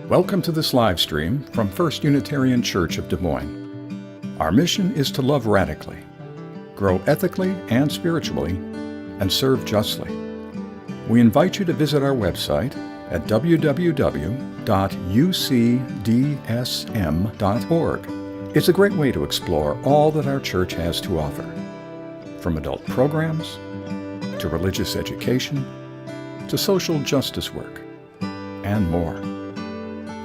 Welcome to this live stream from First Unitarian Church of Des Moines. Our mission is to love radically, grow ethically and spiritually, and serve justly. We invite you to visit our website at www.ucdsm.org. It's a great way to explore all that our church has to offer, from adult programs, to religious education, to social justice work, and more.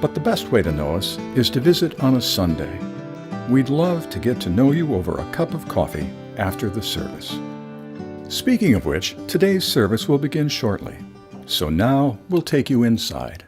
But the best way to know us is to visit on a Sunday. We'd love to get to know you over a cup of coffee after the service. Speaking of which, today's service will begin shortly. So now we'll take you inside.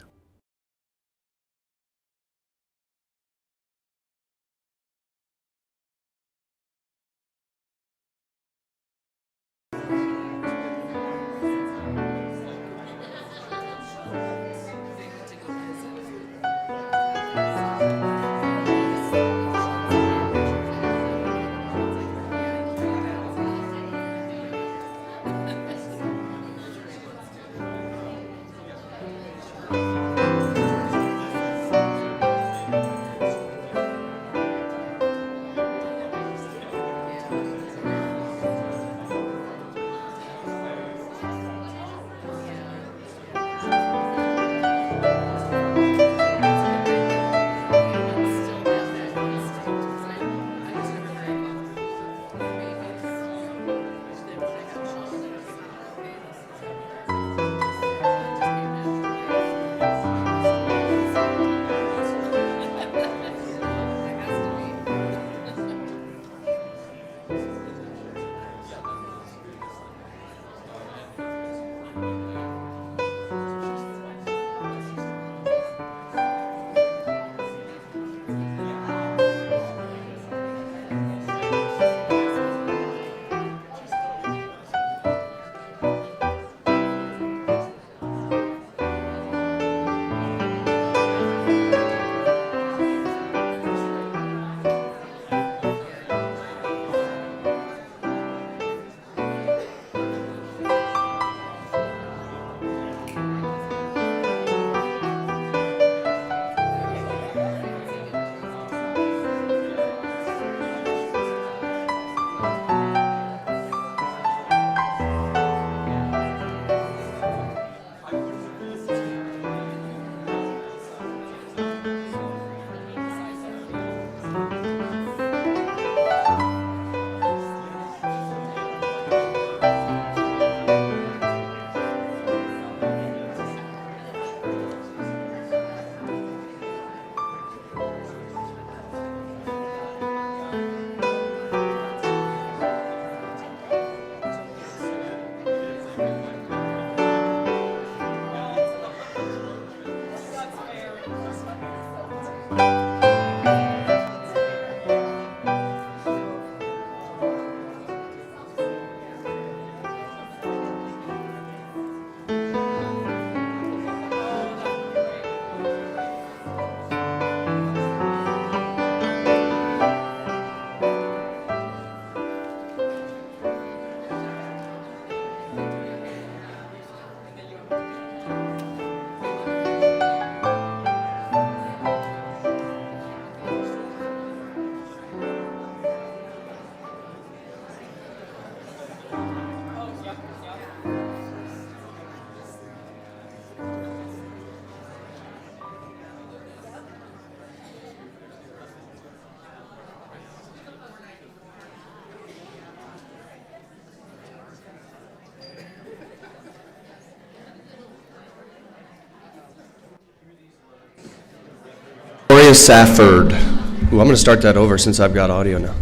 Safford. I'm going to start that over since I've got audio now.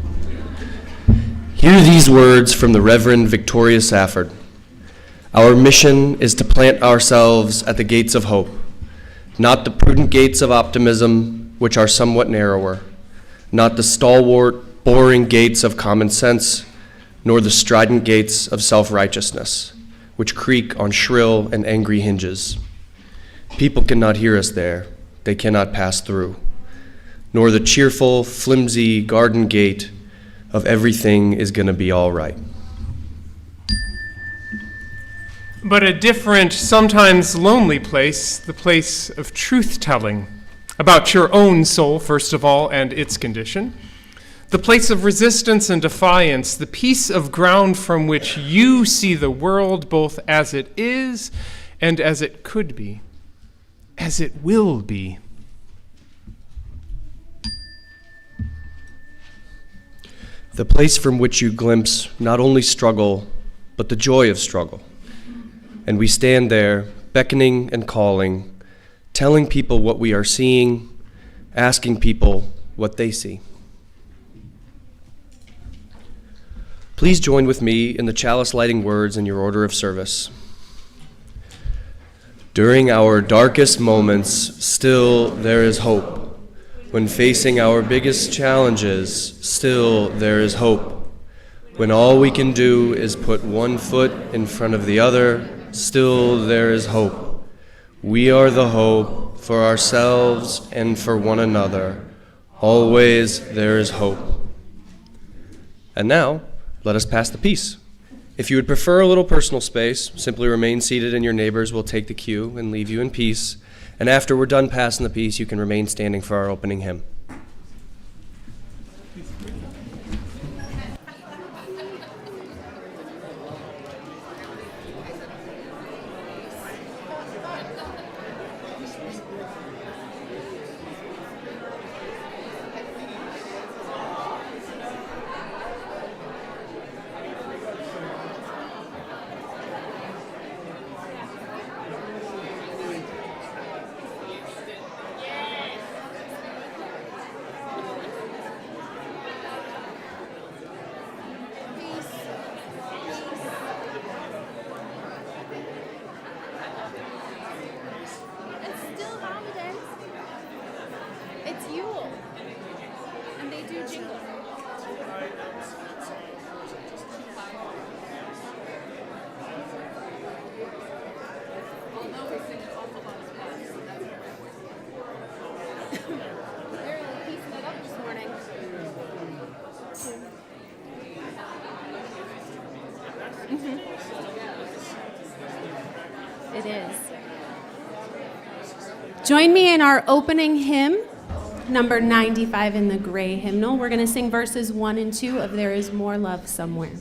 Hear these words from the Reverend Victoria Safford. Our mission is to plant ourselves at the gates of hope, not the prudent gates of optimism, which are somewhat narrower, not the stalwart, boring gates of common sense, nor the strident gates of self-righteousness, which creak on shrill and angry hinges. People cannot hear us there. They cannot pass through. Nor the cheerful, flimsy garden gate of everything is going to be all right. But a different, sometimes lonely place, the place of truth-telling, about your own soul, first of all, and its condition, the place of resistance and defiance, the piece of ground from which you see the world both as it is and as it could be, as it will be. The place from which you glimpse not only struggle, but the joy of struggle. And we stand there, beckoning and calling, telling people what we are seeing, asking people what they see. Please join with me in the chalice lighting words in your order of service. During our darkest moments, still there is hope. When facing our biggest challenges, still there is hope. When all we can do is put one foot in front of the other, still there is hope. We are the hope for ourselves and for one another. Always there is hope. And now, let us pass the peace. If you would prefer a little personal space, simply remain seated and your neighbors will take the cue and leave you in peace. And after we're done passing the peace, you can remain standing for our opening hymn. It is. Join me in our opening hymn, number 95 in the gray hymnal. We're going to sing verses 1 and 2 of There Is More Love Somewhere.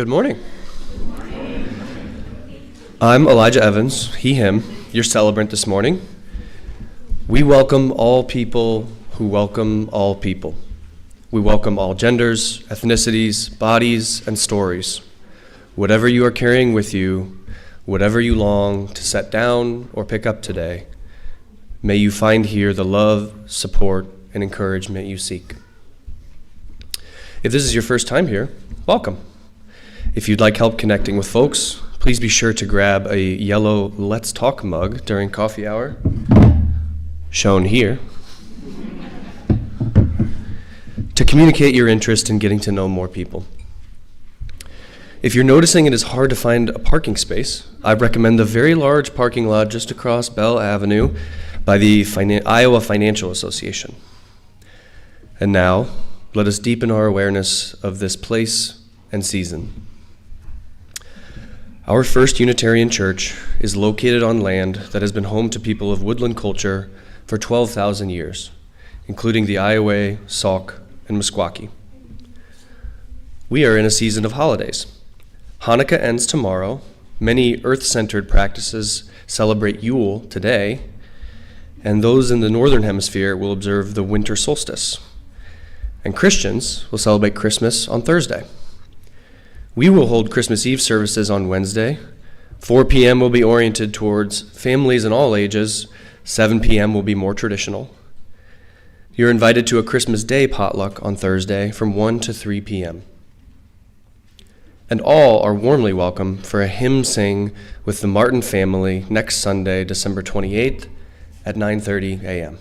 Good morning. I'm Elijah Evans, he, him, your celebrant this morning. We welcome all people who welcome all people. We welcome all genders, ethnicities, bodies, and stories. Whatever you are carrying with you, whatever you long to set down or pick up today, may you find here the love, support, and encouragement you seek. If this is your first time here, welcome. If you'd like help connecting with folks, please be sure to grab a yellow Let's Talk mug during coffee hour, shown here, to communicate your interest in getting to know more people. If you're noticing it is hard to find a parking space, I recommend the very large parking lot just across Bell Avenue by the Iowa Financial Association. And now, let us deepen our awareness of this place and season. Our First Unitarian Church is located on land that has been home to people of woodland culture for 12,000 years, including the Iowa, Sauk, and Meskwaki. We are in a season of holidays. Hanukkah ends tomorrow. Many earth-centered practices celebrate Yule today, and those in the northern hemisphere will observe the winter solstice. And Christians will celebrate Christmas on Thursday. We will hold Christmas Eve services on Wednesday. 4 p.m. will be oriented towards families in all ages. 7 p.m. will be more traditional. You're invited to a Christmas Day potluck on Thursday from 1 to 3 p.m. And all are warmly welcome for a hymn sing with the Martin family next Sunday, December 28th at 9:30 a.m.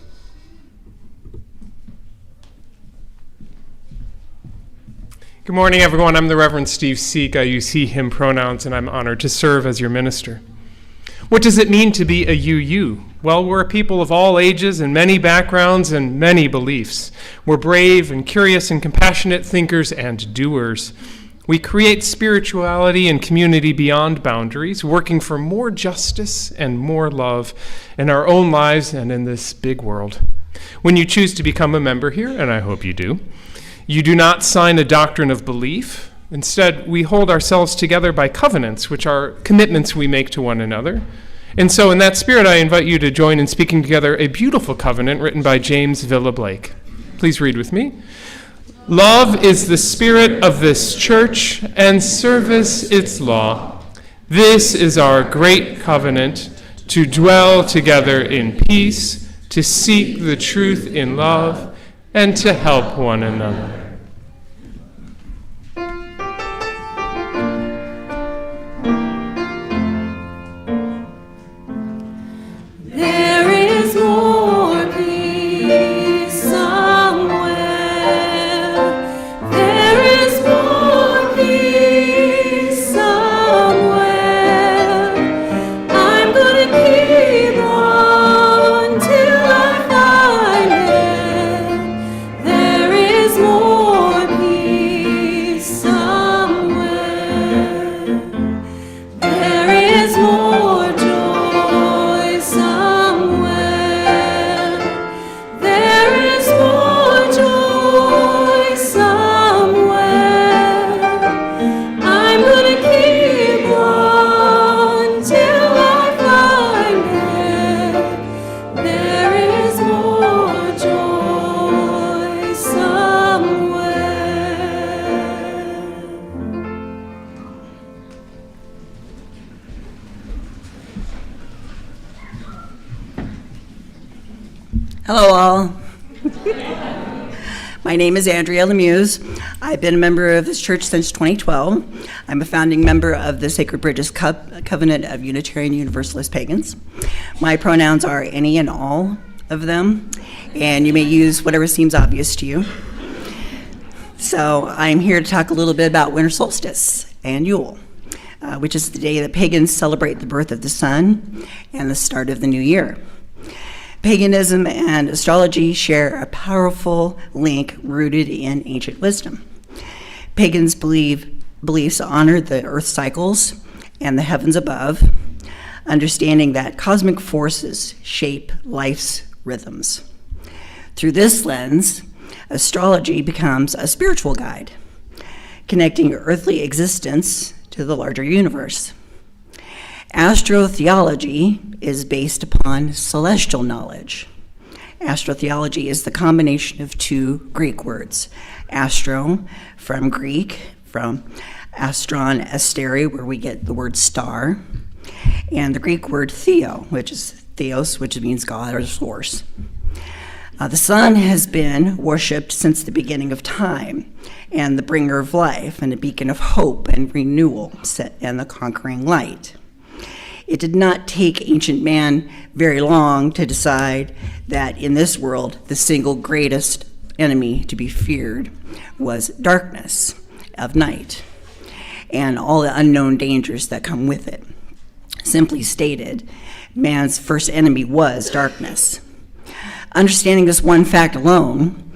Good morning, everyone. I'm the Reverend Steve Seek. I use he, him pronouns, and I'm honored to serve as your minister. What does it mean to be a UU? Well, we're a people of all ages and many backgrounds and many beliefs. We're brave and curious and compassionate thinkers and doers. We create spirituality and community beyond boundaries, working for more justice and more love in our own lives and in this big world. When you choose to become a member here, and I hope you do not sign a doctrine of belief. Instead, we hold ourselves together by covenants, which are commitments we make to one another. And so in that spirit, I invite you to join in speaking together a beautiful covenant written by James Villa Blake. Please read with me. Love is the spirit of this church, and service its law. This is our great covenant, to dwell together in peace, to seek the truth in love, and to help one another. There is more peace somewhere. There is more peace somewhere. I'm gonna keep on till I find it. There is more peace somewhere. There is more joy somewhere. There is more joy somewhere. I'm gonna keep on till I find it. There is more joy somewhere. Hello, all. My name is Andrea Lemuse. I've been a member of this church since 2012. I'm a founding member of the Sacred Bridges Covenant of Unitarian Universalist Pagans. My pronouns are any and all of them, and you may use whatever seems obvious to you. So I'm here to talk a little bit about winter solstice and Yule, which is the day that pagans celebrate the birth of the sun and the start of the new year. Paganism and astrology share a powerful link rooted in ancient wisdom. Pagans' beliefs honor the earth cycles and the heavens above, understanding that cosmic forces shape life's rhythms. Through this lens, astrology becomes a spiritual guide, connecting earthly existence to the larger universe. Astrotheology is based upon celestial knowledge. Astrotheology is the combination of two Greek words. Astro, from Greek, from astron, astere, where we get the word star, and the Greek word theo, which is theos, which means God or source. The sun has been worshipped since the beginning of time, and the bringer of life, and a beacon of hope and renewal, set in the conquering light. It did not take ancient man very long to decide that in this world, the single greatest enemy to be feared was darkness of night and all the unknown dangers that come with it. Simply stated, man's first enemy was darkness. Understanding this one fact alone,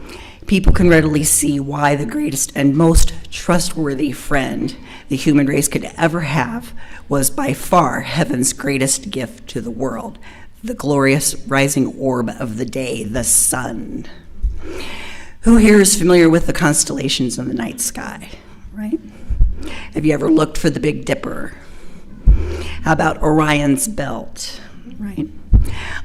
people can readily see why the greatest and most trustworthy friend the human race could ever have was by far heaven's greatest gift to the world, the glorious rising orb of the day, the sun. Who here is familiar with the constellations in the night sky, right? Have you ever looked for the Big Dipper? How about Orion's belt, right?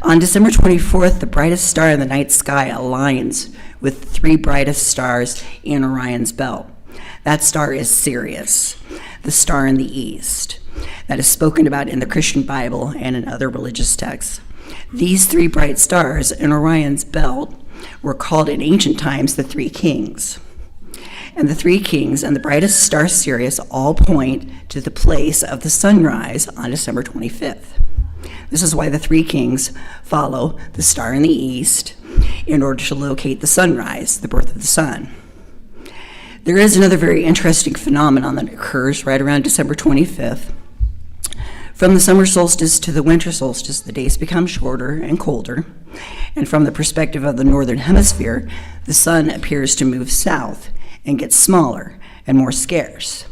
On December 24th, the brightest star in the night sky aligns with the three brightest stars in Orion's belt. That star is Sirius, the star in the east, that is spoken about in the Christian Bible and in other religious texts. These three bright stars in Orion's belt were called in ancient times the Three Kings. And the Three Kings and the brightest star Sirius all point to the place of the sunrise on December 25th. This is why the Three Kings follow the star in the east in order to locate the sunrise, the birth of the sun. There is another very interesting phenomenon that occurs right around December 25th. From the summer solstice to the winter solstice, the days become shorter and colder, and from the perspective of the northern hemisphere, the sun appears to move south and get smaller and more scarce.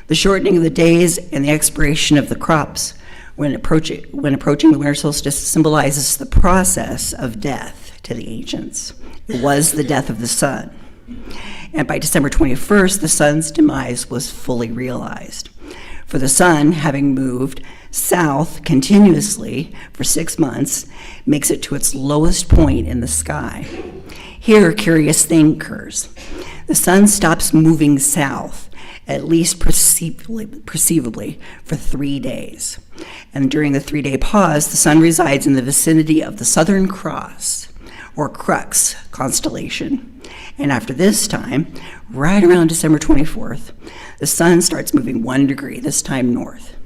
The shortening of the days and the expiration of the crops when approaching the winter solstice symbolizes the process of death to the ancients. It was the death of the sun. And by December 21st, the sun's demise was fully realized. For the sun, having moved south continuously for 6 months, makes it to its lowest point in the sky. Here, a curious thing occurs. The sun stops moving south, at least perceivably, for 3 days. And during the 3-day pause, the sun resides in the vicinity of the Southern Cross, or Crux constellation. And after this time, right around December 24th, the sun starts moving 1 degree, this time north,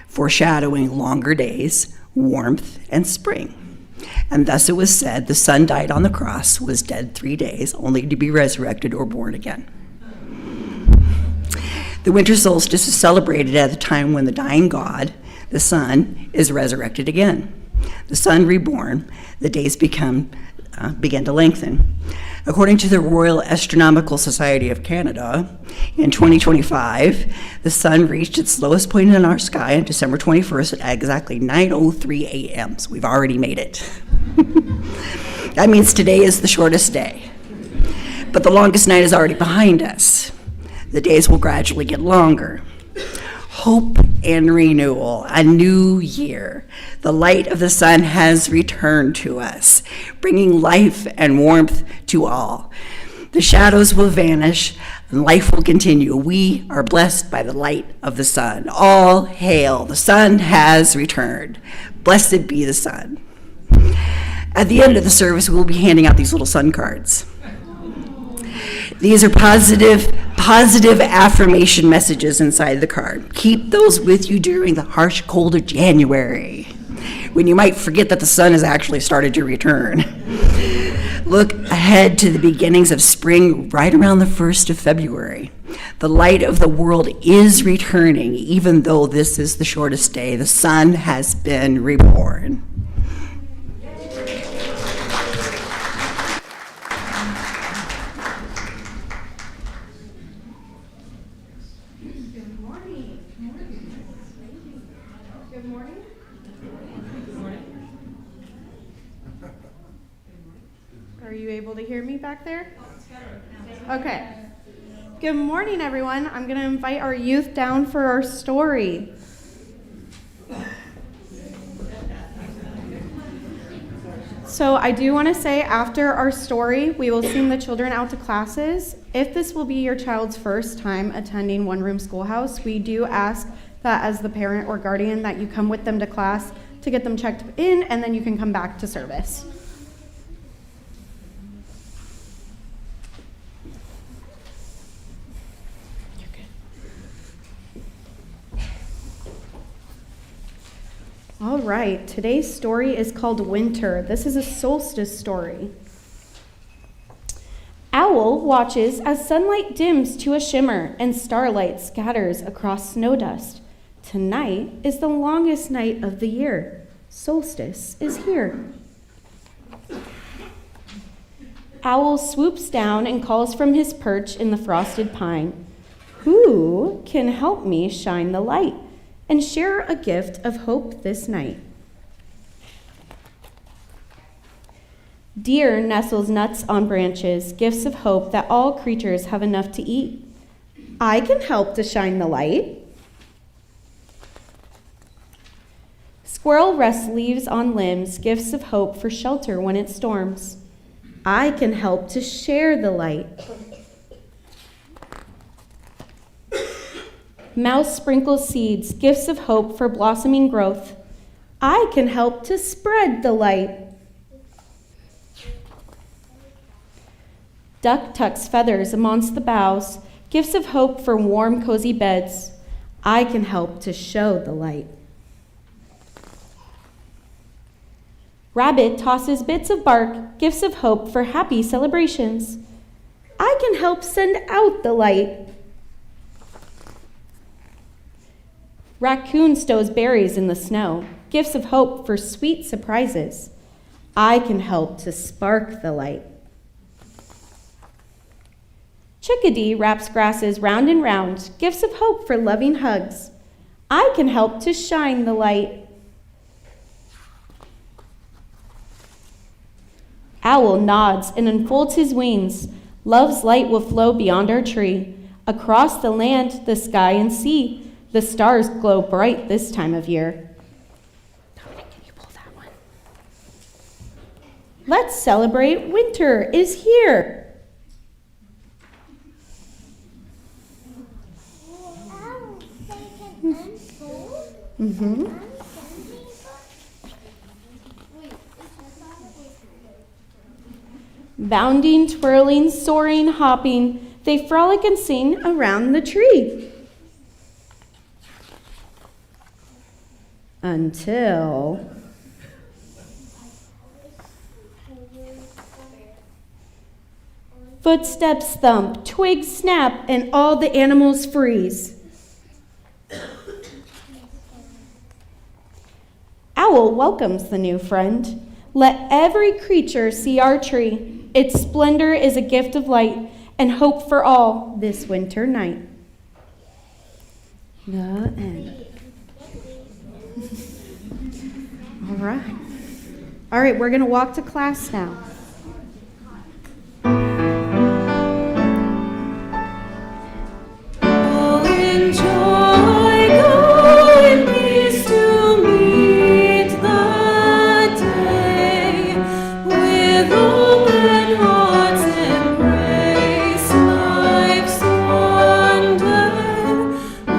foreshadowing longer days, warmth, and spring. And thus it was said, the sun died on the cross, was dead 3 days, only to be resurrected or born again. The winter solstice is celebrated at the time when the dying god, the sun, is resurrected again. The sun reborn, the days begin to lengthen. According to the Royal Astronomical Society of Canada, in 2025, the sun reached its lowest point in our sky on December 21st at exactly 9:03 a.m. So we've already made it. That means today is the shortest day. But the longest night is already behind us. The days will gradually get longer. Hope and renewal, a new year. The light of the sun has returned to us, bringing life and warmth to all. The shadows will vanish, and life will continue. We are blessed by the light of the sun. All hail, the sun has returned. Blessed be the sun. At the end of the service, we'll be handing out these little sun cards. These are positive affirmation messages inside the card. Keep those with you during the harsh cold of January, when you might forget that the sun has actually started to return. Look ahead to the beginnings of spring right around the 1st of February. The light of the world is returning, even though this is the shortest day. The sun has been reborn. Are you able to hear me back there? Okay. Good morning, everyone. I'm going to invite our youth down for our story. So I do want to say after our story, we will sing the children out to classes. If this will be your child's first time attending One Room Schoolhouse, we do ask that as the parent or guardian that you come with them to class to get them checked in, and then you can come back to service. All right, today's story is called Winter. This is a solstice story. Owl watches as sunlight dims to a shimmer and starlight scatters across snow dust. Tonight is the longest night of the year. Solstice is here. Owl swoops down and calls from his perch in the frosted pine. Who can help me shine the light and share a gift of hope this night? Deer nestles nuts on branches, gifts of hope that all creatures have enough to eat. I can help to shine the light. Squirrel rests leaves on limbs, gifts of hope for shelter when it storms. I can help to share the light. Mouse sprinkles seeds, gifts of hope for blossoming growth. I can help to spread the light. Duck tucks feathers amongst the boughs, gifts of hope for warm, cozy beds. I can help to show the light. Rabbit tosses bits of bark, gifts of hope for happy celebrations. I can help send out the light. Raccoon stows berries in the snow, gifts of hope for sweet surprises. I can help to spark the light. Chickadee wraps grasses round and round, gifts of hope for loving hugs. I can help to shine the light. Owl nods and unfolds his wings. Love's light will flow beyond our tree. Across the land, the sky and sea, the stars glow bright this time of year. Dominic, can you pull that one? Let's celebrate. Winter is here. Bounding, twirling, soaring, hopping, they frolic and sing around the tree. Until footsteps thump, twigs snap, and all the animals freeze. Owl welcomes the new friend. Let every creature see our tree. Its splendor is a gift of light and hope for all this winter night. The end. All right. All right, we're going to walk to class now. Oh, enjoy, go in peace to meet the day with open hearts embrace life's wonder.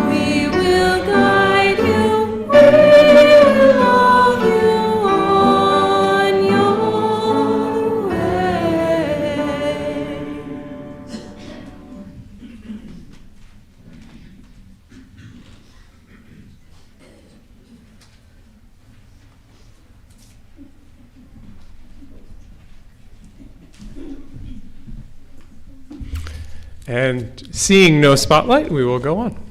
We will guide you, we will love you on your way. And seeing no spotlight, we will go on.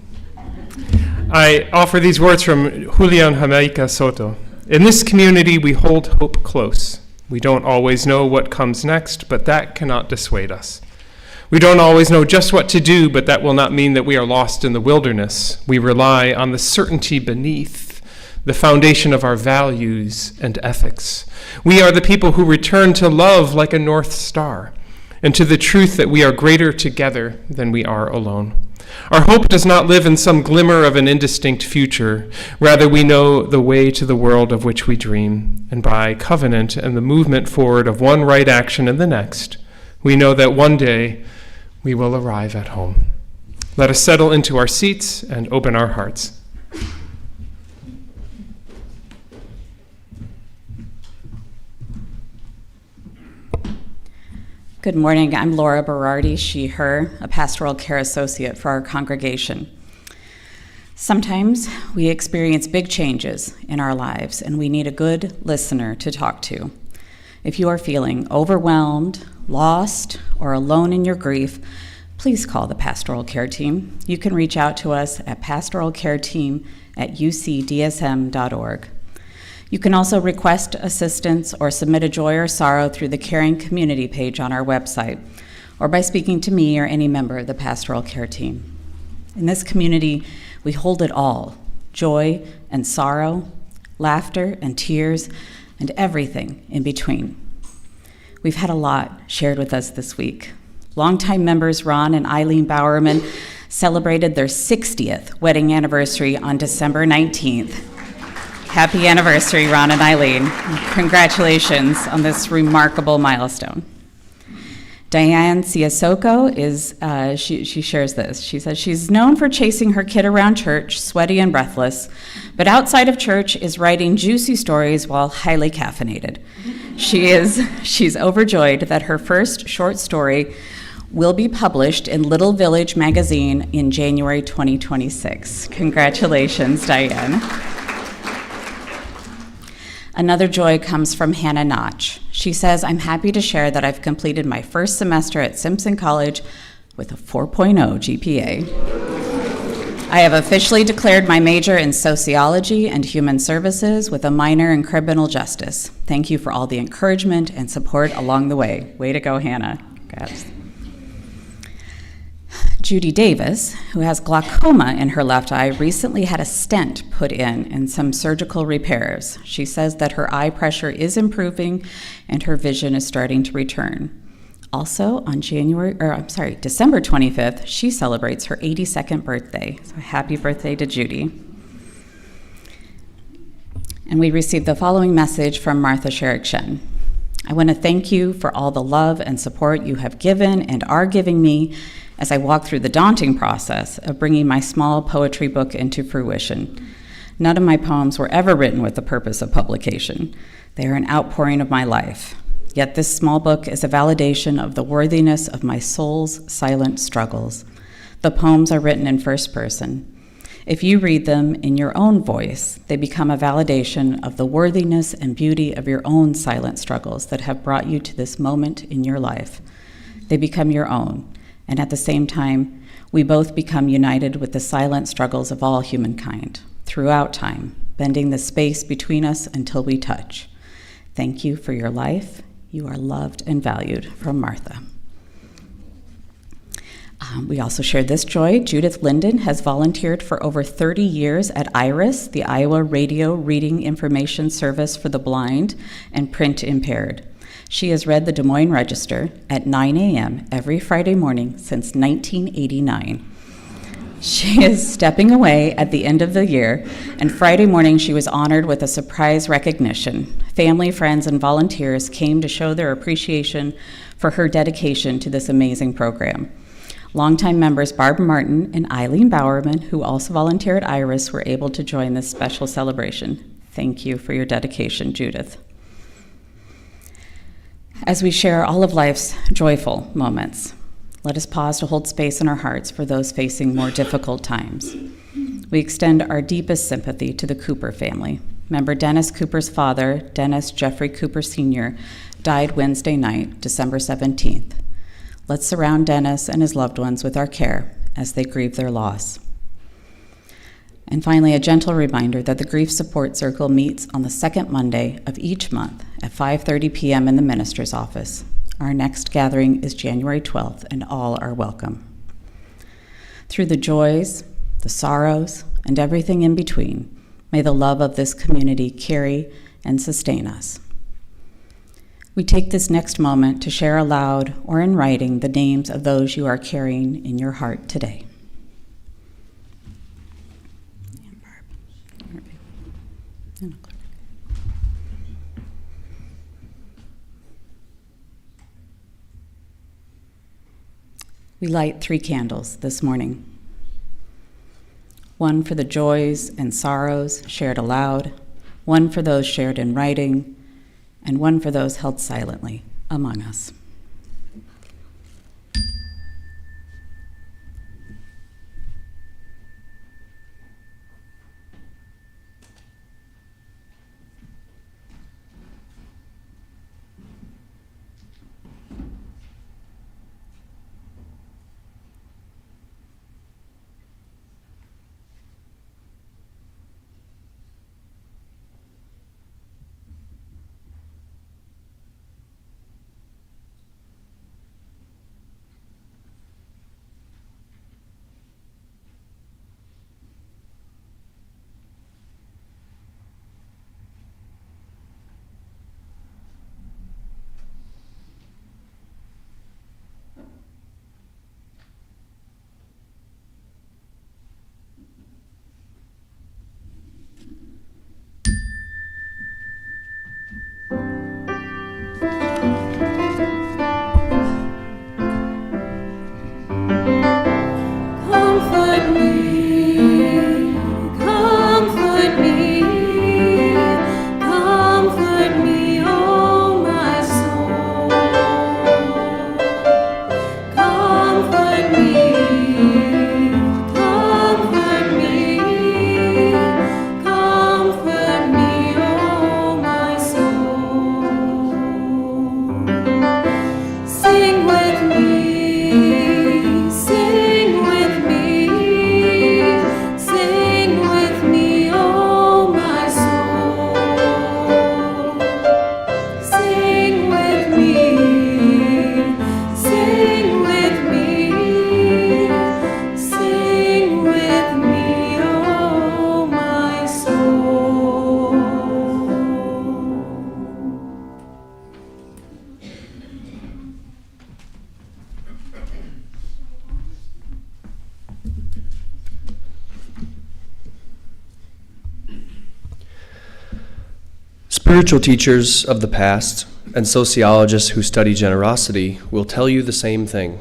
I offer these words from Julian Jamaica Soto. In this community, we hold hope close. We don't always know what comes next, but that cannot dissuade us. We don't always know just what to do, but that will not mean that we are lost in the wilderness. We rely on the certainty beneath, the foundation of our values and ethics. We are the people who return to love like a north star, and to the truth that we are greater together than we are alone. Our hope does not live in some glimmer of an indistinct future. Rather, we know the way to the world of which we dream, and by covenant and the movement forward of one right action and the next, we know that one day we will arrive at home. Let us settle into our seats and open our hearts. Good morning. I'm Laura Berardi, she, her, a pastoral care associate for our congregation. Sometimes we experience big changes in our lives, and we need a good listener to talk to. If you are feeling overwhelmed, lost, or alone in your grief, please call the pastoral care team. You can reach out to us at pastoralcareteam@ucdsm.org. You can also request assistance or submit a joy or sorrow through the Caring Community page on our website, or by speaking to me or any member of the pastoral care team. In this community, we hold it all: joy and sorrow, laughter and tears, and everything in between. We've had a lot shared with us this week. Longtime members Ron and Eileen Bowerman celebrated their 60th wedding anniversary on December 19th. Happy anniversary, Ron and Eileen. Congratulations on this remarkable milestone. Diane Siasoko she shares this. She says she's known for chasing her kid around church, sweaty and breathless, but outside of church is writing juicy stories while highly caffeinated. She's overjoyed that her first short story will be published in Little Village magazine in January 2026. Congratulations, Diane. Another joy comes from Hannah Notch. She says, I'm happy to share that I've completed my first semester at Simpson College with a 4.0 GPA. I have officially declared my major in sociology and human services with a minor in criminal justice. Thank you for all the encouragement and support along the way. Way to go, Hannah. Congrats. Judy Davis, who has glaucoma in her left eye, recently had a stent put in and some surgical repairs. She says that her eye pressure is improving and her vision is starting to return. Also, on December 25th, she celebrates her 82nd birthday. So happy birthday to Judy. And we received the following message from Martha Sherrick Shen. I want to thank you for all the love and support you have given and are giving me as I walk through the daunting process of bringing my small poetry book into fruition. None of my poems were ever written with the purpose of publication. They are an outpouring of my life. Yet this small book is a validation of the worthiness of my soul's silent struggles. The poems are written in first person. If you read them in your own voice, they become a validation of the worthiness and beauty of your own silent struggles that have brought you to this moment in your life. They become your own. And at the same time, we both become united with the silent struggles of all humankind throughout time, bending the space between us until we touch. Thank you for your life. You are loved and valued. From Martha. We also share this joy. Judith Linden has volunteered for over 30 years at IRIS, the Iowa Radio Reading Information Service for the Blind and Print Impaired. She has read the Des Moines Register at 9 a.m. every Friday morning since 1989. She is stepping away at the end of the year, and Friday morning she was honored with a surprise recognition. Family, friends, and volunteers came to show their appreciation for her dedication to this amazing program. Longtime members Barb Martin and Eileen Bowerman, who also volunteer at IRIS, were able to join this special celebration. Thank you for your dedication, Judith. As we share all of life's joyful moments, let us pause to hold space in our hearts for those facing more difficult times. We extend our deepest sympathy to the Cooper family. Member Dennis Cooper's father, Dennis Jeffrey Cooper Sr., died Wednesday night, December 17th. Let's surround Dennis and his loved ones with our care as they grieve their loss. And finally, a gentle reminder that the Grief Support Circle meets on the second Monday of each month at 5:30 p.m. in the minister's office. Our next gathering is January 12th, and all are welcome. Through the joys, the sorrows, and everything in between, may the love of this community carry and sustain us. We take this next moment to share aloud or in writing the names of those you are carrying in your heart today. We light 3 candles this morning. One for the joys and sorrows shared aloud, one for those shared in writing, and one for those held silently among us. Spiritual teachers of the past and sociologists who study generosity will tell you the same thing.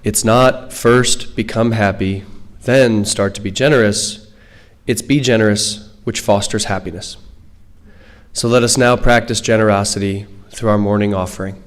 It's not first become happy, then start to be generous. It's be generous, which fosters happiness. So let us now practice generosity through our morning offering.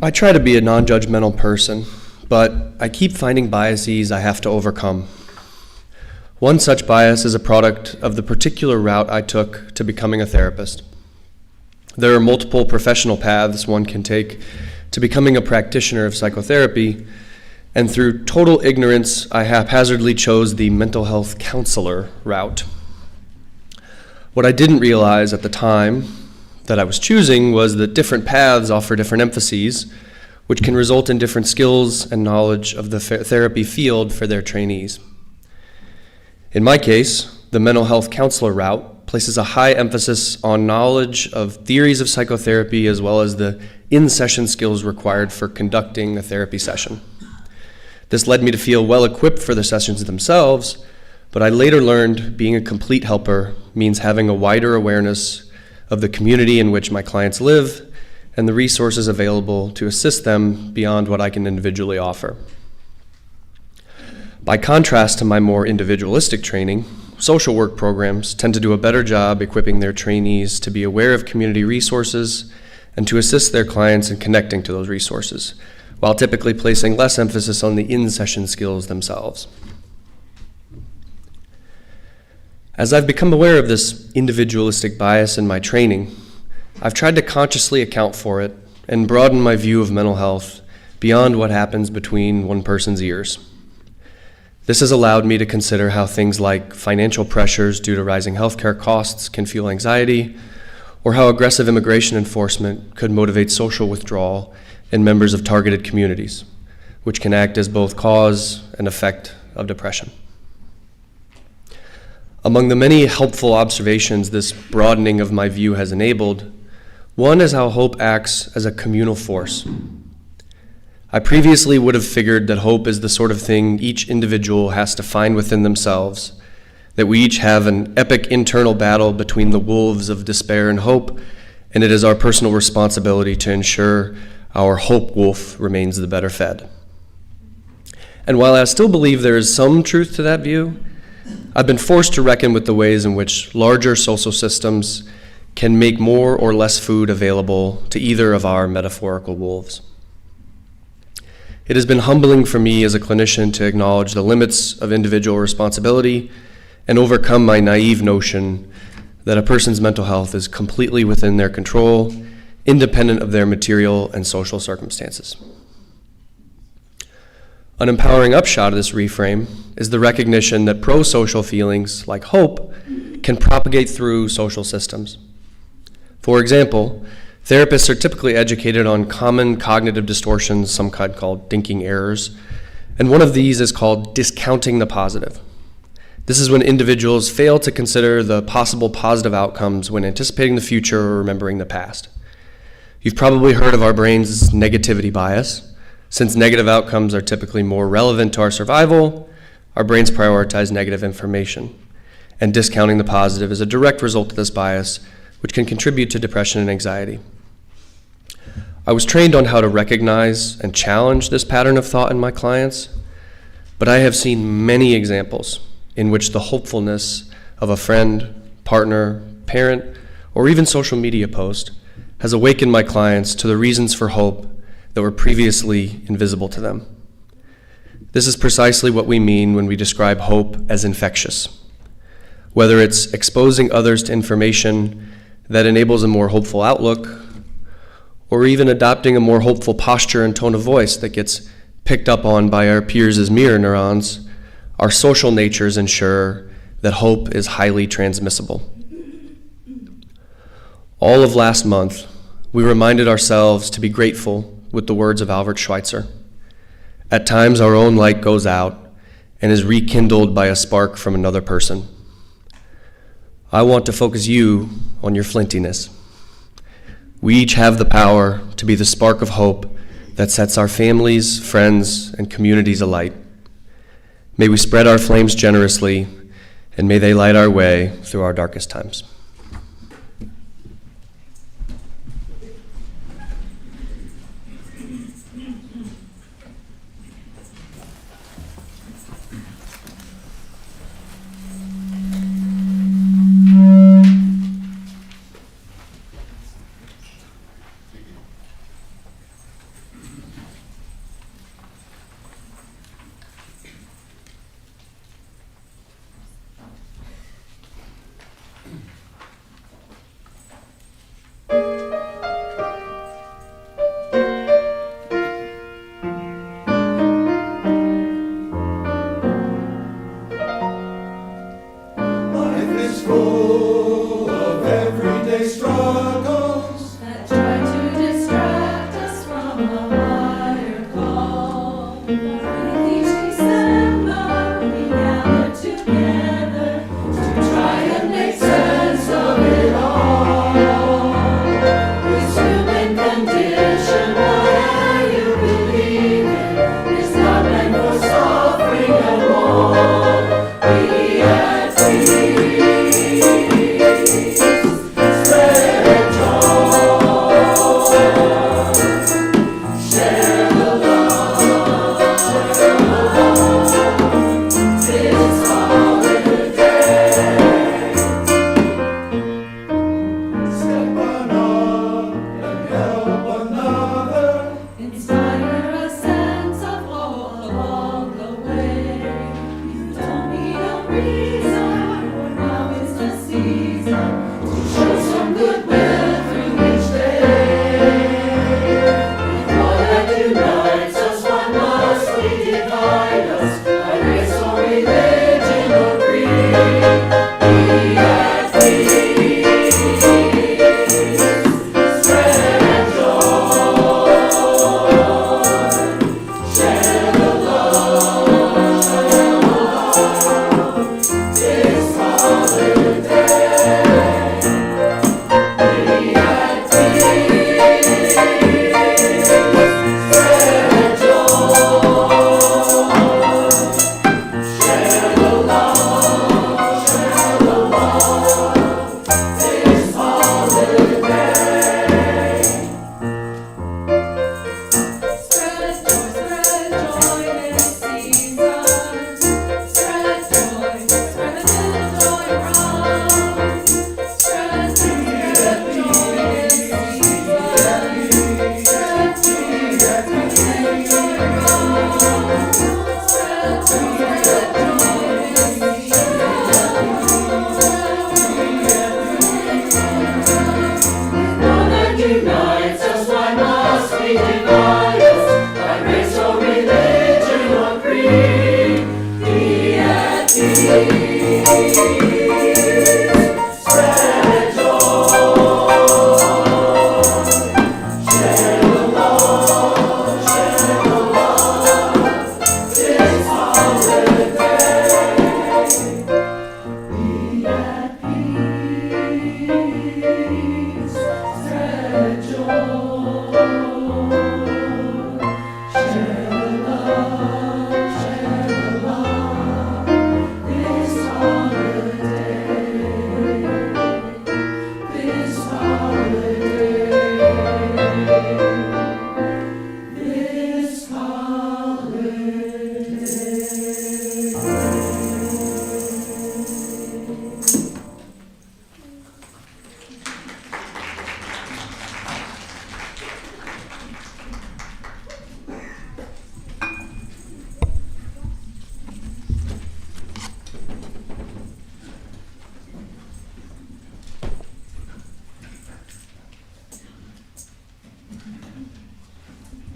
I try to be a non-judgmental person, but I keep finding biases I have to overcome. One such bias is a product of the particular route I took to becoming a therapist. There are multiple professional paths one can take to becoming a practitioner of psychotherapy, and through total ignorance, I haphazardly chose the mental health counselor route. What I didn't realize at the time that I was choosing was that different paths offer different emphases, which can result in different skills and knowledge of the therapy field for their trainees. In my case, the mental health counselor route places a high emphasis on knowledge of theories of psychotherapy as well as the in-session skills required for conducting a therapy session. This led me to feel well equipped for the sessions themselves, but I later learned being a complete helper means having a wider awareness of the community in which my clients live and the resources available to assist them beyond what I can individually offer. By contrast to my more individualistic training, social work programs tend to do a better job equipping their trainees to be aware of community resources and to assist their clients in connecting to those resources, while typically placing less emphasis on the in-session skills themselves. As I've become aware of this individualistic bias in my training, I've tried to consciously account for it and broaden my view of mental health beyond what happens between one person's ears. This has allowed me to consider how things like financial pressures due to rising healthcare costs can fuel anxiety, or how aggressive immigration enforcement could motivate social withdrawal in members of targeted communities, which can act as both cause and effect of depression. Among the many helpful observations this broadening of my view has enabled, one is how hope acts as a communal force. I previously would have figured that hope is the sort of thing each individual has to find within themselves, that we each have an epic internal battle between the wolves of despair and hope, and it is our personal responsibility to ensure our hope wolf remains the better fed. And while I still believe there is some truth to that view, I've been forced to reckon with the ways in which larger social systems can make more or less food available to either of our metaphorical wolves. It has been humbling for me as a clinician to acknowledge the limits of individual responsibility and overcome my naive notion that a person's mental health is completely within their control, independent of their material and social circumstances. An empowering upshot of this reframe is the recognition that pro-social feelings, like hope, can propagate through social systems. For example, therapists are typically educated on common cognitive distortions, some kind called thinking errors, and one of these is called discounting the positive. This is when individuals fail to consider the possible positive outcomes when anticipating the future or remembering the past. You've probably heard of our brain's negativity bias. Since negative outcomes are typically more relevant to our survival, our brains prioritize negative information. And discounting the positive is a direct result of this bias, which can contribute to depression and anxiety. I was trained on how to recognize and challenge this pattern of thought in my clients, but I have seen many examples in which the hopefulness of a friend, partner, parent, or even social media post has awakened my clients to the reasons for hope that were previously invisible to them. This is precisely what we mean when we describe hope as infectious. Whether it's exposing others to information that enables a more hopeful outlook, or even adopting a more hopeful posture and tone of voice that gets picked up on by our peers as mirror neurons, our social natures ensure that hope is highly transmissible. All of last month, we reminded ourselves to be grateful with the words of Albert Schweitzer. At times, our own light goes out and is rekindled by a spark from another person. I want to focus you on your flintiness. We each have the power to be the spark of hope that sets our families, friends, and communities alight. May we spread our flames generously, and may they light our way through our darkest times. We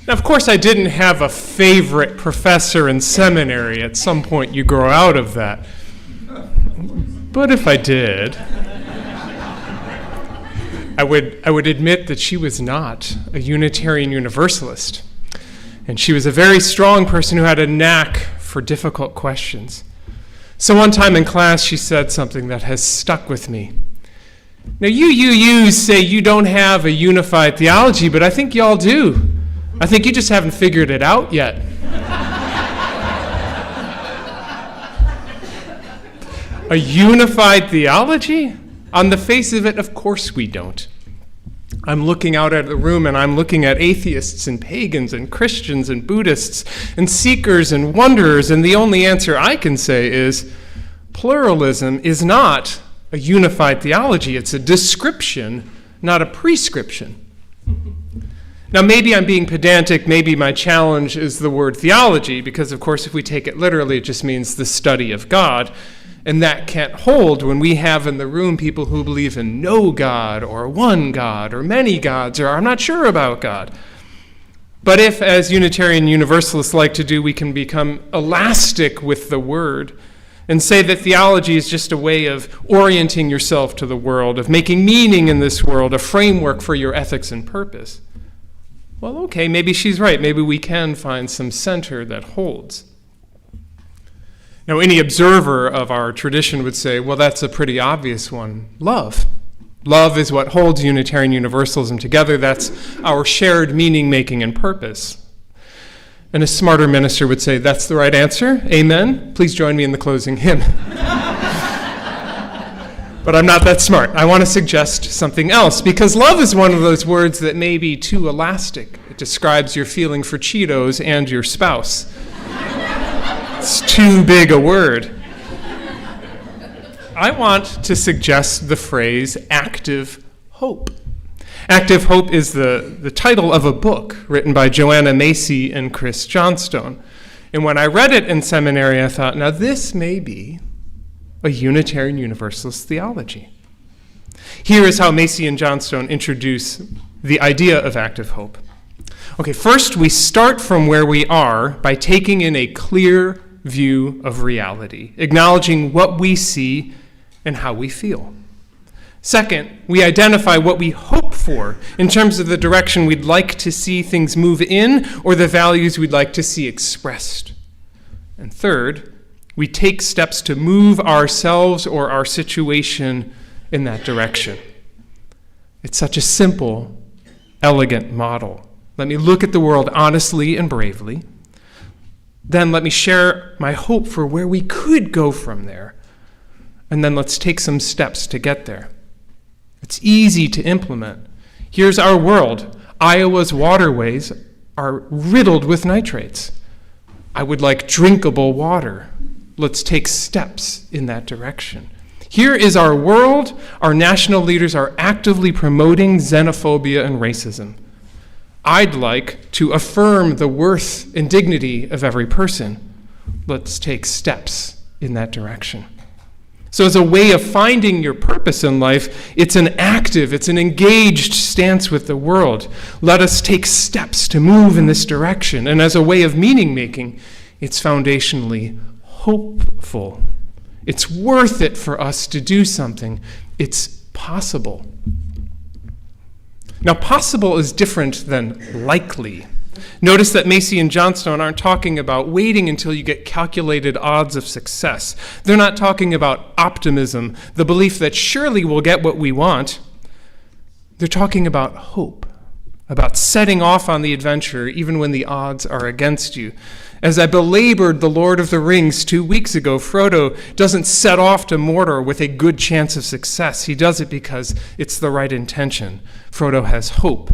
Now, of course, I didn't have a favorite professor in seminary. At some point, you grow out of that. But if I did, I would admit that she was not a Unitarian Universalist. And she was a very strong person who had a knack for difficult questions. So one time in class, she said something that has stuck with me. Now, you say you don't have a unified theology, but I think y'all do. I think you just haven't figured it out yet. A unified theology? On the face of it, of course we don't. I'm looking out at the room and I'm looking at atheists and pagans and Christians and Buddhists and seekers and wanderers, and the only answer I can say is pluralism is not a unified theology. It's a description, not a prescription. Now, maybe I'm being pedantic. Maybe my challenge is the word theology, because, of course, if we take it literally, it just means the study of God. And that can't hold when we have in the room people who believe in no God or one God or many gods or I'm not sure about God. But if, as Unitarian Universalists like to do, we can become elastic with the word and say that theology is just a way of orienting yourself to the world, of making meaning in this world, a framework for your ethics and purpose, well, okay, maybe she's right. Maybe we can find some center that holds. Now, any observer of our tradition would say, well, that's a pretty obvious one. Love. Love is what holds Unitarian Universalism together. That's our shared meaning making and purpose. And a smarter minister would say, that's the right answer. Amen. Please join me in the closing hymn. But I'm not that smart. I want to suggest something else, because love is one of those words that may be too elastic. It describes your feeling for Cheetos and your spouse. It's too big a word. I want to suggest the phrase active hope. Active Hope is the title of a book written by Joanna Macy and Chris Johnstone. And when I read it in seminary, I thought, now this may be a Unitarian Universalist theology. Here is how Macy and Johnstone introduce the idea of active hope. Okay, first we start from where we are by taking in a clear view of reality, acknowledging what we see and how we feel. Second, we identify what we hope for in terms of the direction we'd like to see things move in or the values we'd like to see expressed. And third, we take steps to move ourselves or our situation in that direction. It's such a simple, elegant model. Let me look at the world honestly and bravely. Then let me share my hope for where we could go from there. And then let's take some steps to get there. It's easy to implement. Here's our world. Iowa's waterways are riddled with nitrates. I would like drinkable water. Let's take steps in that direction. Here is our world. Our national leaders are actively promoting xenophobia and racism. I'd like to affirm the worth and dignity of every person. Let's take steps in that direction. So as a way of finding your purpose in life, it's an active, it's an engaged stance with the world. Let us take steps to move in this direction. And as a way of meaning making, it's foundationally hopeful. It's worth it for us to do something. It's possible. Now, possible is different than likely. Notice that Macy and Johnstone aren't talking about waiting until you get calculated odds of success. They're not talking about optimism, the belief that surely we'll get what we want. They're talking about hope, about setting off on the adventure even when the odds are against you. As I belabored The Lord of the Rings 2 weeks ago, Frodo doesn't set off to Mordor with a good chance of success. He does it because it's the right intention. Frodo has hope,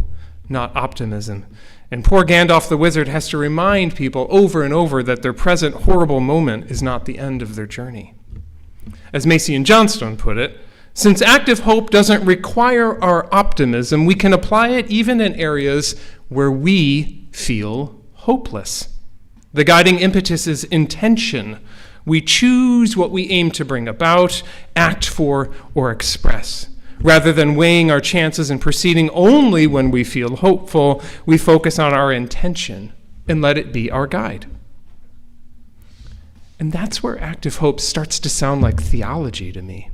not optimism. And poor Gandalf the Wizard has to remind people over and over that their present horrible moment is not the end of their journey. As Macy and Johnstone put it, since active hope doesn't require our optimism, we can apply it even in areas where we feel hopeless. The guiding impetus is intention. We choose what we aim to bring about, act for, or express. Rather than weighing our chances and proceeding only when we feel hopeful, we focus on our intention and let it be our guide. And that's where active hope starts to sound like theology to me,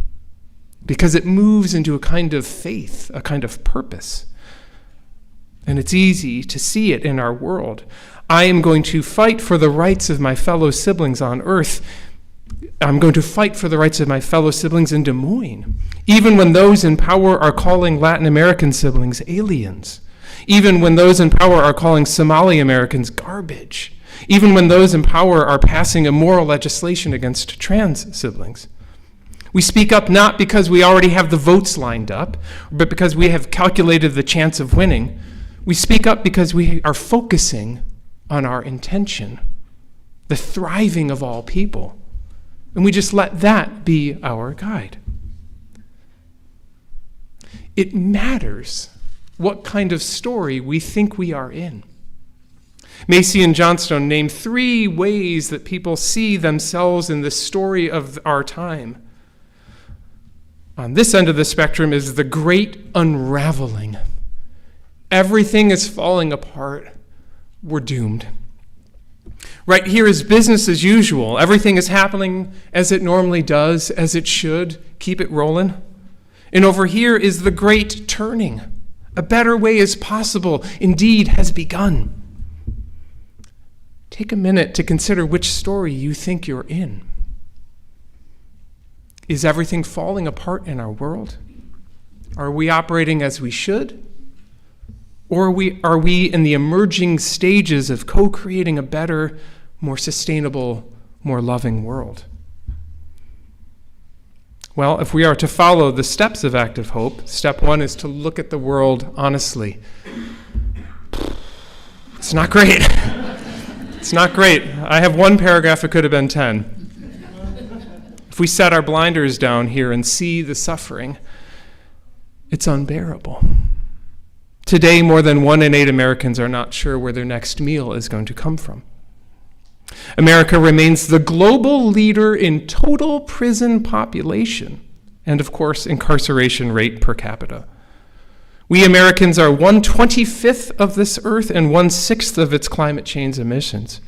because it moves into a kind of faith, a kind of purpose. And it's easy to see it in our world. I am going to fight for the rights of my fellow siblings on earth. I'm going to fight for the rights of my fellow siblings in Des Moines, even when those in power are calling Latin American siblings aliens, even when those in power are calling Somali Americans garbage, even when those in power are passing immoral legislation against trans siblings. We speak up not because we already have the votes lined up, but because we have calculated the chance of winning. We speak up because we are focusing on our intention, the thriving of all people. And we just let that be our guide. It matters what kind of story we think we are in. Macy and Johnstone name 3 ways that people see themselves in the story of our time. On this end of the spectrum is the great unraveling. Everything is falling apart. We're doomed. Right here is business as usual. Everything is happening as it normally does, as it should. Keep it rolling. And over here is the great turning. A better way is possible, indeed has begun. Take a minute to consider which story you think you're in. Is everything falling apart in our world? Are we operating as we should? Or are we in the emerging stages of co-creating a better, more sustainable, more loving world? Well, if we are to follow the steps of active hope, step 1 is to look at the world honestly. It's not great. It's not great. I have 1 paragraph, it could have been 10. If we set our blinders down here and see the suffering, it's unbearable. Today, more than 1 in 8 Americans are not sure where their next meal is going to come from. America remains the global leader in total prison population and, of course, incarceration rate per capita. We Americans are 1/25th of this earth and 1/6 of its climate change emissions.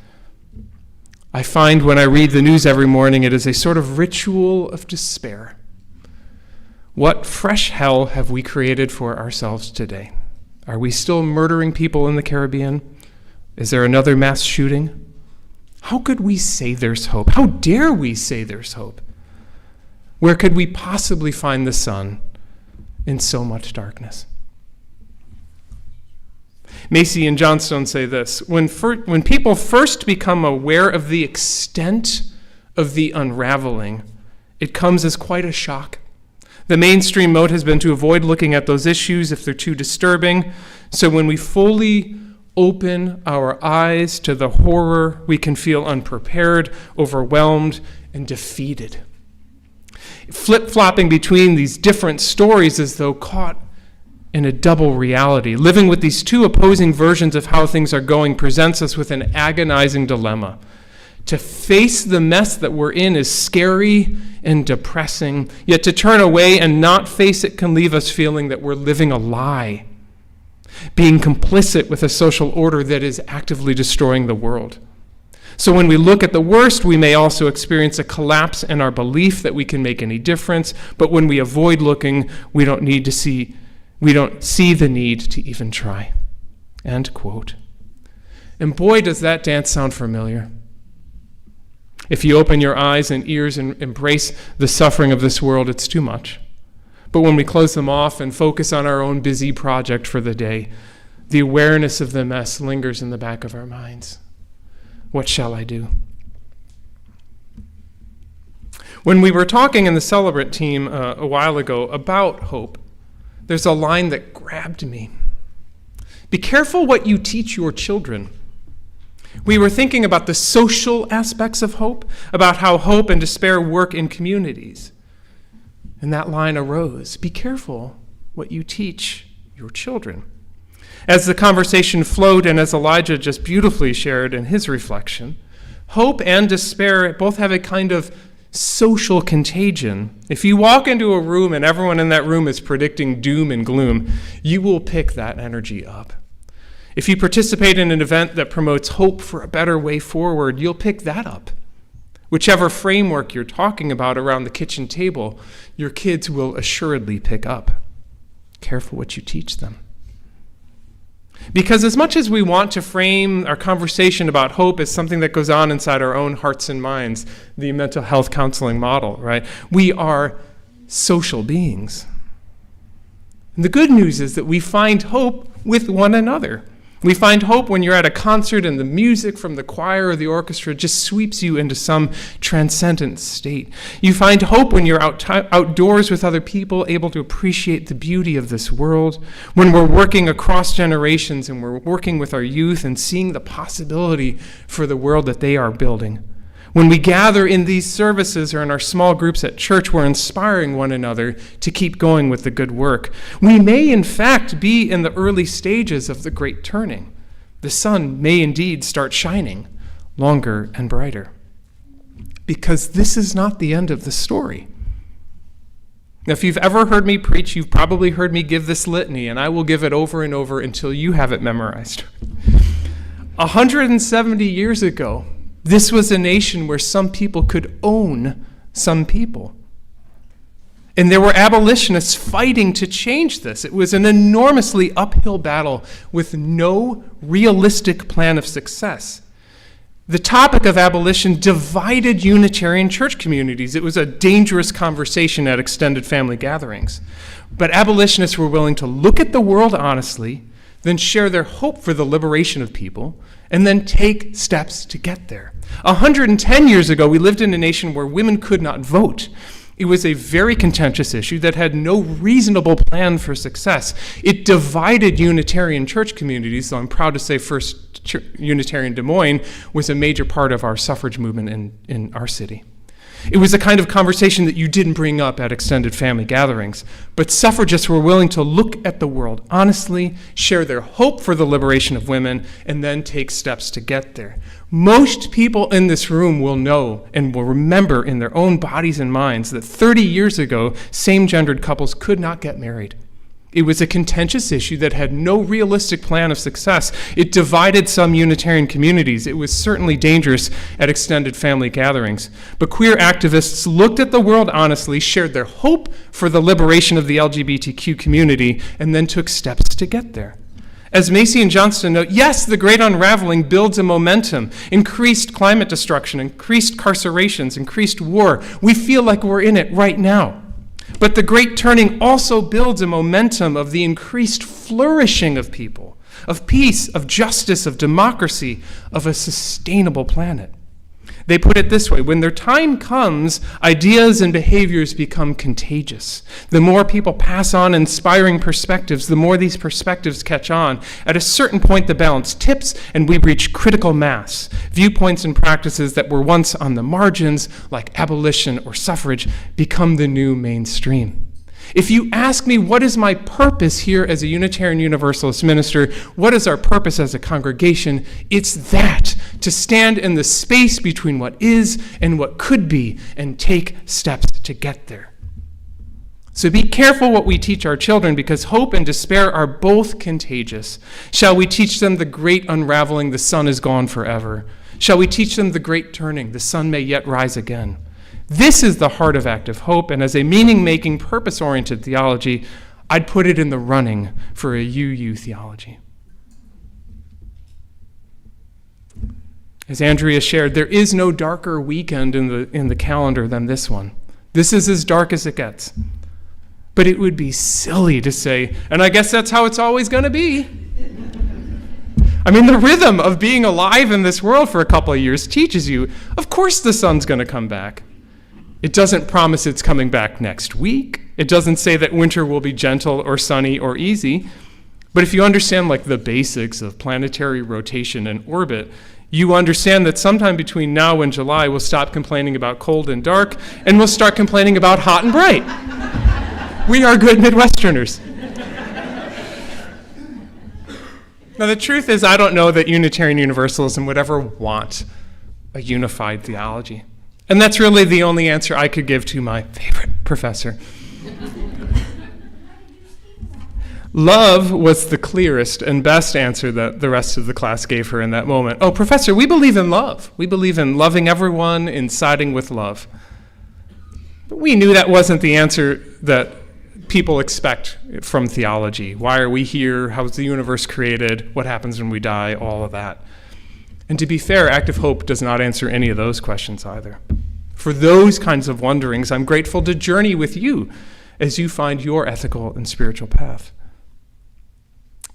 I find when I read the news every morning, it is a sort of ritual of despair. What fresh hell have we created for ourselves today? Are we still murdering people in the Caribbean? Is there another mass shooting? How could we say there's hope? How dare we say there's hope? Where could we possibly find the sun in so much darkness? Macy and Johnstone say this: when people first become aware of the extent of the unraveling, it comes as quite a shock. The mainstream mode has been to avoid looking at those issues if they're too disturbing. So when we fully open our eyes to the horror, we can feel unprepared, overwhelmed, and defeated. Flip-flopping between these different stories as though caught in a double reality. Living with these 2 opposing versions of how things are going presents us with an agonizing dilemma. To face the mess that we're in is scary and depressing, yet to turn away and not face it can leave us feeling that we're living a lie, being complicit with a social order that is actively destroying the world. So when we look at the worst, we may also experience a collapse in our belief that we can make any difference. But when we avoid looking, we don't see the need to even try. End quote. And boy, does that dance sound familiar. If you open your eyes and ears and embrace the suffering of this world, it's too much. But when we close them off and focus on our own busy project for the day, the awareness of the mess lingers in the back of our minds. What shall I do? When we were talking in the Celebrant team a while ago about hope, there's a line that grabbed me. Be careful what you teach your children. We were thinking about the social aspects of hope, about how hope and despair work in communities. And that line arose. Be careful what you teach your children. As the conversation flowed, and as Elijah just beautifully shared in his reflection, hope and despair both have a kind of social contagion. If you walk into a room and everyone in that room is predicting doom and gloom, you will pick that energy up. If you participate in an event that promotes hope for a better way forward, you'll pick that up. Whichever framework you're talking about around the kitchen table, your kids will assuredly pick up. Careful what you teach them. Because as much as we want to frame our conversation about hope as something that goes on inside our own hearts and minds, the mental health counseling model, right? We are social beings. And the good news is that we find hope with one another. We find hope when you're at a concert and the music from the choir or the orchestra just sweeps you into some transcendent state. You find hope when you're outdoors with other people, able to appreciate the beauty of this world. When we're working across generations and we're working with our youth and seeing the possibility for the world that they are building. When we gather in these services or in our small groups at church, we're inspiring one another to keep going with the good work. We may, in fact, be in the early stages of the great turning. The sun may indeed start shining longer and brighter. Because this is not the end of the story. Now, if you've ever heard me preach, you've probably heard me give this litany, and I will give it over and over until you have it memorized. 170 years ago, this was a nation where some people could own some people. And there were abolitionists fighting to change this. It was an enormously uphill battle with no realistic plan of success. The topic of abolition divided Unitarian church communities. It was a dangerous conversation at extended family gatherings. But abolitionists were willing to look at the world honestly, then share their hope for the liberation of people, and then take steps to get there. 110 years ago, we lived in a nation where women could not vote. It was a very contentious issue that had no reasonable plan for success. It divided Unitarian church communities, so I'm proud to say First Unitarian Des Moines was a major part of our suffrage movement in our city. It was a kind of conversation that you didn't bring up at extended family gatherings, but suffragists were willing to look at the world honestly, share their hope for the liberation of women, and then take steps to get there. Most people in this room will know and will remember in their own bodies and minds that 30 years ago, same-gendered couples could not get married. It was a contentious issue that had no realistic plan of success. It divided some Unitarian communities. It was certainly dangerous at extended family gatherings. But queer activists looked at the world honestly, shared their hope for the liberation of the LGBTQ community, and then took steps to get there. As Macy and Johnston note, yes, the Great Unraveling builds a momentum. Increased climate destruction, increased carcerations, increased war. We feel like we're in it right now. But the Great Turning also builds a momentum of the increased flourishing of people, of peace, of justice, of democracy, of a sustainable planet. They put it this way: when their time comes, ideas and behaviors become contagious. The more people pass on inspiring perspectives, the more these perspectives catch on. At a certain point, the balance tips and we reach critical mass. Viewpoints and practices that were once on the margins, like abolition or suffrage, become the new mainstream. If you ask me, what is my purpose here as a Unitarian Universalist minister? What is our purpose as a congregation? It's that, to stand in the space between what is and what could be and take steps to get there. So be careful what we teach our children, because hope and despair are both contagious. Shall we teach them the great unraveling, the sun is gone forever? Shall we teach them the great turning, the sun may yet rise again? This is the heart of active hope, and as a meaning-making, purpose-oriented theology, I'd put it in the running for a UU theology. As Andrea shared, there is no darker weekend in the calendar than this one. This is as dark as it gets. But it would be silly to say, and I guess that's how it's always going to be. I mean, the rhythm of being alive in this world for a couple of years teaches you, of course the sun's going to come back. It doesn't promise it's coming back next week. It doesn't say that winter will be gentle or sunny or easy. But if you understand like the basics of planetary rotation and orbit, you understand that sometime between now and July, we'll stop complaining about cold and dark, and we'll start complaining about hot and bright. We are good Midwesterners. Now, the truth is, I don't know that Unitarian Universalism would ever want a unified theology. And that's really the only answer I could give to my favorite professor. Love was the clearest and best answer that the rest of the class gave her in that moment. Oh, professor, we believe in love. We believe in loving everyone, in siding with love. But we knew that wasn't the answer that people expect from theology. Why are we here? How was the universe created? What happens when we die? All of that. And to be fair, Active Hope does not answer any of those questions either. For those kinds of wonderings, I'm grateful to journey with you as you find your ethical and spiritual path.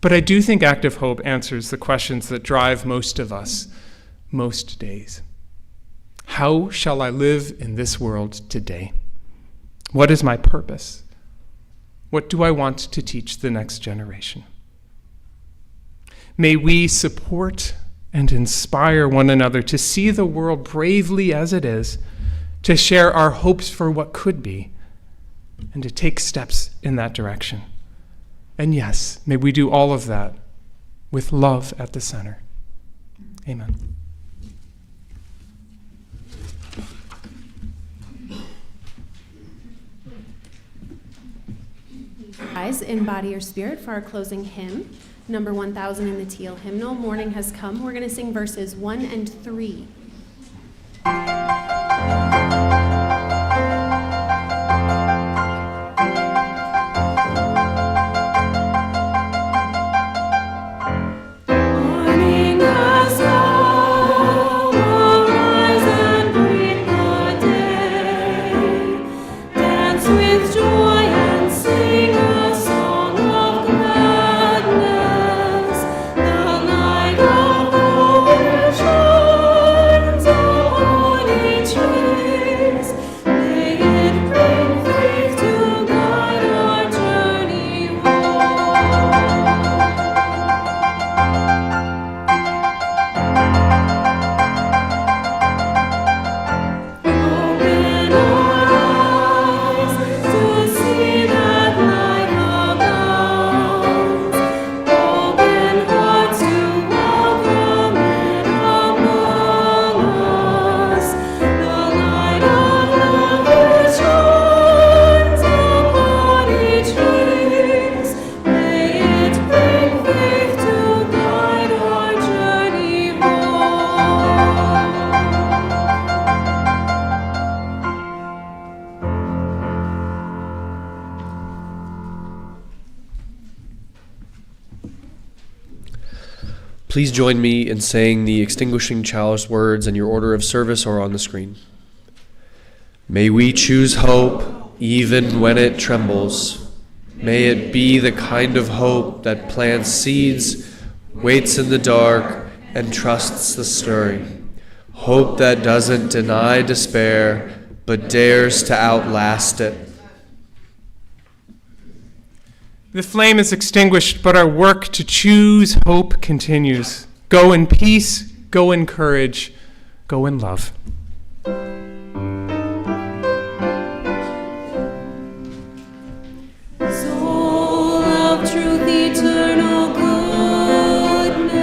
But I do think Active Hope answers the questions that drive most of us most days. How shall I live in this world today? What is my purpose? What do I want to teach the next generation? May we support and inspire one another to see the world bravely as it is, to share our hopes for what could be, and to take steps in that direction. And yes, may we do all of that with love at the center. Amen. Rise in body or spirit for our closing hymn, number 1000 in the teal hymnal. Morning has come. We're going to sing verses 1 and 3. Morning has come, arise and greet the day. Dance with joy and sing a song of gladness. The light of hope shines upon each face. May it bring faith to guide our journey home. Open our eyes to see that light abounds. Open hearts to welcome it among us. The light of love that shines upon each face. May it bring faith to guide our journey home. Please join me in saying the extinguishing chalice words, and your order of service are on the screen. May we choose hope even when it trembles. May it be the kind of hope that plants seeds, waits in the dark, and trusts the stirring. Hope that doesn't deny despair, but dares to outlast it. The flame is extinguished, but our work to choose hope continues. Go in peace, go in courage, go in love. Soul of truth, eternal goodness,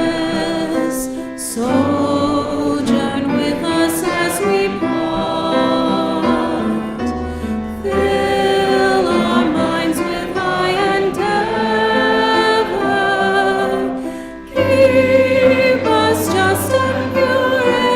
sojourn with us as we part. Fill our minds with high endeavor. Keep us just and pure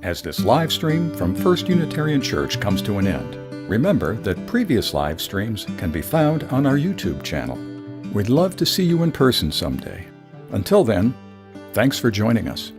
As this live stream from First Unitarian Church comes to an end, remember that previous live streams can be found on our YouTube channel. We'd love to see you in person someday. Until then, thanks for joining us.